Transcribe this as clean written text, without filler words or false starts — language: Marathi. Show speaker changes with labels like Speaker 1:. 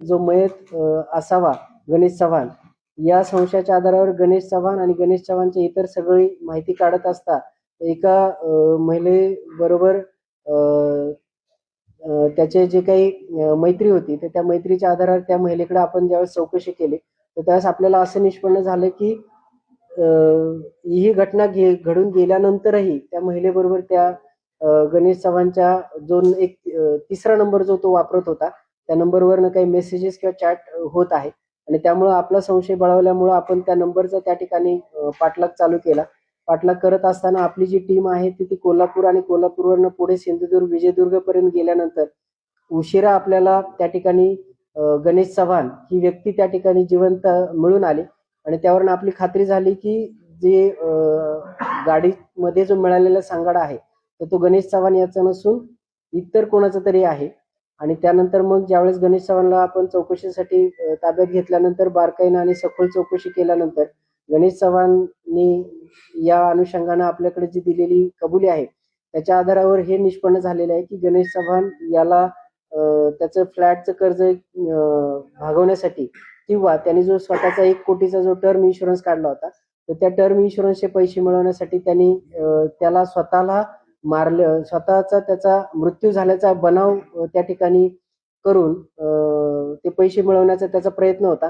Speaker 1: जो मयत असावा गणेश चव्हाण, या संशयाच्या आधारावर गणेश चव्हाण आणि गणेश चव्हाणची इतर सगळी माहिती काढत असता एका महिलेबरोबर त्याचे जे काही मैत्री होती, तर त्या मैत्रीच्या आधारावर त्या महिलेकडे आपण ज्यावेळेस चौकशी केली, तर त्यावेळेस आपल्याला असं निष्पन्न झालं की ही घटना घडून गेल्यानंतरही त्या महिलेबरोबर त्या गणेश चव्हाणच्या जो एक तिसरा नंबर जो तो वापरत होता, त्या नंबरवरनं काही मेसेजेस किंवा चॅट होत आहे आणि त्यामुळं आपला संशय बळावल्यामुळं आपण त्या नंबरचा त्या ठिकाणी पाठलाग चालू केला. पाठलाग करत असताना आपली जी टीम आहे ती कोल्हापूर आणि कोल्हापूरवरनं पुढे सिंधुदुर्ग, विजयदुर्गपर्यंत गेल्यानंतर उशिरा आपल्याला त्या ठिकाणी गणेश चव्हाण ही व्यक्ती त्या ठिकाणी जिवंत मिळून आली आणि त्यावरून आपली खात्री झाली की जे गाडीमध्ये जो मिळालेला सांगाडा आहे तर तो गणेश चव्हाण याचा नसून इतर कोणाचा तरी आहे. आणि त्यानंतर मग ज्यावेळेस गणेश चव्हाणला आपण चौकशीसाठी ताब्यात घेतल्यानंतर बारकाईनं आणि सखोल चौकशी केल्यानंतर गणेश चव्हाणनी या अनुषंगानं आपल्याकडे जी दिलेली कबुली आहे त्याच्या आधारावर हे निष्पन्न झालेलं आहे की गणेश चव्हाण याला त्याचं फ्लॅटचं कर्ज भागवण्यासाठी किंवा त्यांनी जो स्वतःचा 1 कोटीचा जो टर्म इन्शुरन्स काढला होता, तर त्या टर्म इन्शुरन्सचे पैसे मिळवण्यासाठी त्यांनी त्याला स्वतःला मारलं, स्वतःचा त्याचा मृत्यू झाल्याचा बनाव त्या ठिकाणी करून ते पैसे मिळवण्याचा त्याचा प्रयत्न होता.